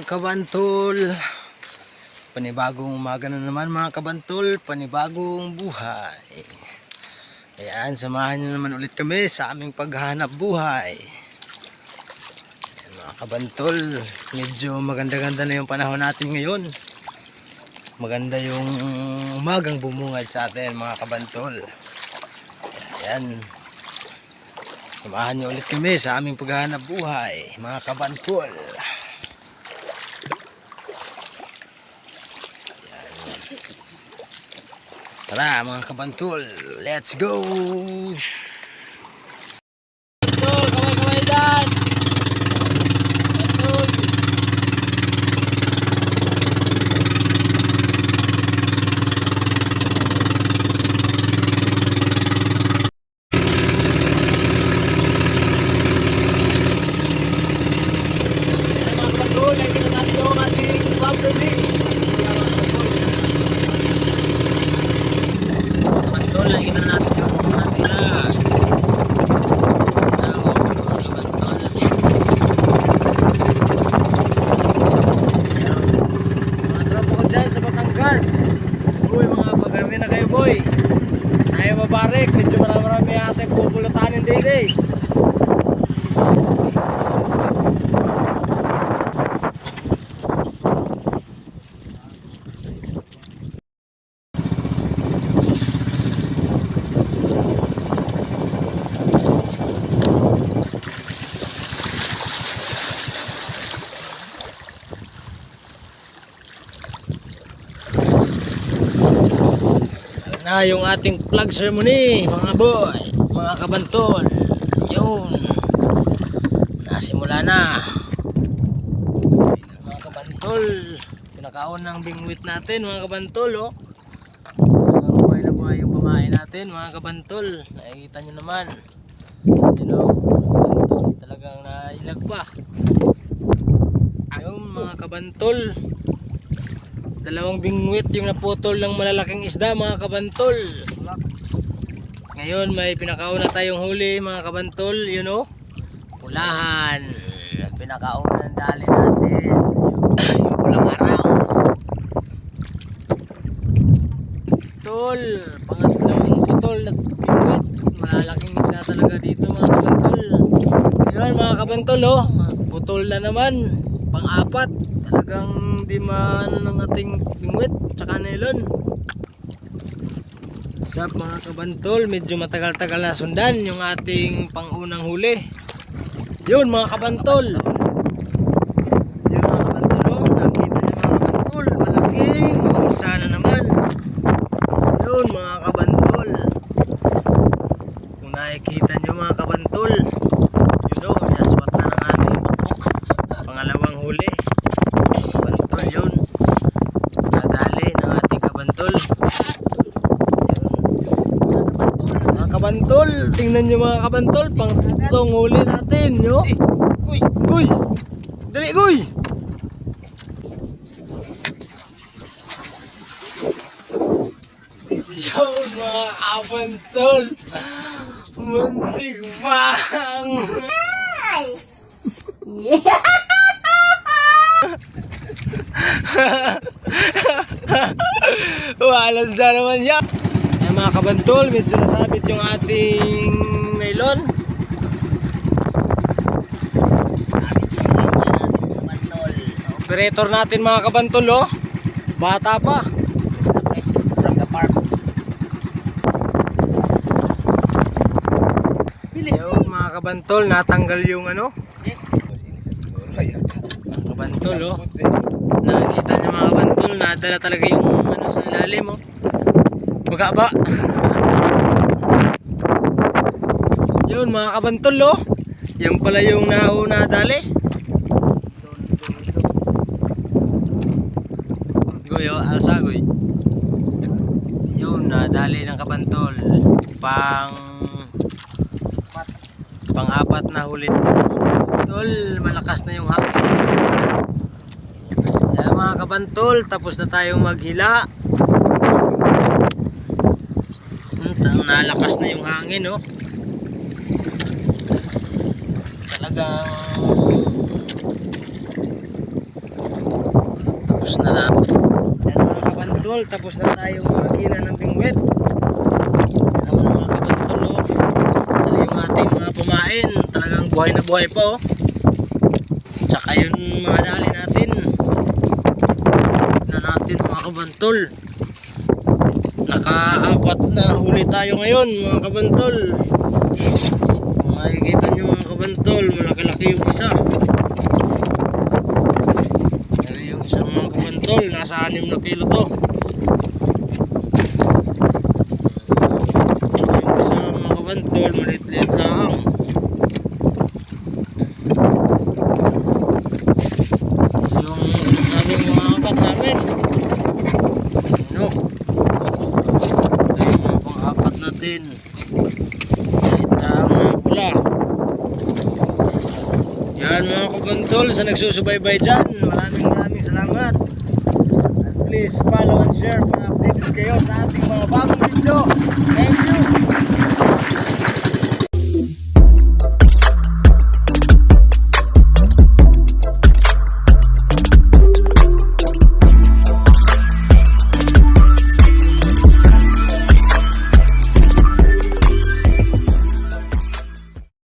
kabantol, panibagong umaga na naman mga kabantol, panibagong buhay. Ayan, samahan nyo naman ulit kami sa aming paghahanap buhay. Ayan, mga kabantol, medyo maganda-ganda na yung panahon natin ngayon. Maganda yung umagang bumungad sa atin mga kabantol. Ayan, samahan nyo ulit kami sa aming paghahanap buhay mga kabantol. Tara mga kabantol, let's go! Kaway-kaway dyan! Mga kabantol, nakikita natin yung ating vlog survey. Nakikita na natin yung mga tila. Mga tropa ko dyan sa Batangas. Uy, mga pag-arni na kayo boy. Tayo mabarik. Medyo marami ate pupulutanin din eh. Na yung ating flag ceremony mga boy, mga kabantol. Yun, nasimula na mga kabantol. Pinakaon ng bingwit natin mga kabantol. Buhay na buhay yung pamain natin mga kabantol. Nakikita nyo naman, you know, mga kabantol, talagang nailag pa. Ayun mga kabantol, dalawang bingwit yung naputol ng malalaking isda mga kabantol. Ngayon may pinakauna tayong huli mga kabantol, you know, pulahan. Pinakaunang dali natin yung pulang araw. Tol, pangatlong putol na bingwit. Malalaking isda talaga dito mga kabantol. Ayun mga kabantol, oh, putol na naman, pang-apat. Talagang di man ng ating bingwit tsaka nylon. Sa mga kabantol, medyo matagal-tagal na sundan yung ating pangunang huli. Yun mga kabantol. Yun mga kabantol, oh, nakita niyo mga kabantol, malaking sana naman. Yun mga kabantol, kung nakikita niyo mga kabantol, you know, jaswat na ng ating pangalawang huli. Yun, nadali ng ating kabantol. Mga kabantol, tingnan nyo mga kabantol, pang tatlong huli natin, no? Uy, uy, dali, uy! Yun mga kabantol, muntik pang! Yeah! Walang dyan naman siya. Ay mga kabantol, medyo nasabit yung ating nylon. Sabit yung nylon natin kabantol. Operator natin mga kabantol, oh, bata pa. Fresh from the farm. Yung mga kabantol, natanggal yung ano, mga kabantol, oh. Nakikita niyo mga kabantol, nadala talaga yung ano sa ilalim, oh. Magaba. Yun mga kabantol, oh. Yan pala yung nauna dali. Goy, oh, alsagoy. Yun, nadali ng kabantol. Pang-apat na huli. Tol, malakas na yung hangin. Yan mga kabantol, tapos na tayong maghila. Nalakas na yung hangin, oh. talagang na na. Yan mga kabantol, tapos na tayo magkila ng bingwit. Yan naman mga kabantol, oh. Ano yung ating mga pamain, talagang buhay na buhay pa, oh. Tsaka yun mga dali natin. Na natin mga kabantol. Naka-apat na huli tayo ngayon mga kabantol. Kung makikita nyo mga kabantol, malaki-laki yung isa. Pero yung isang mga kabantol, nasa 6 na kilo to. Yung isa mga kabantol, maliit-liit lang. Yung sinasabing mga angkat sa amin. Ano? Ito yung mga pang-apat natin. Ito ang mga pula. Yan mga kabantol, sa nagsusubaybay dyan, maraming salamat. And please follow and share para updated kayo sa ating mga bagong video.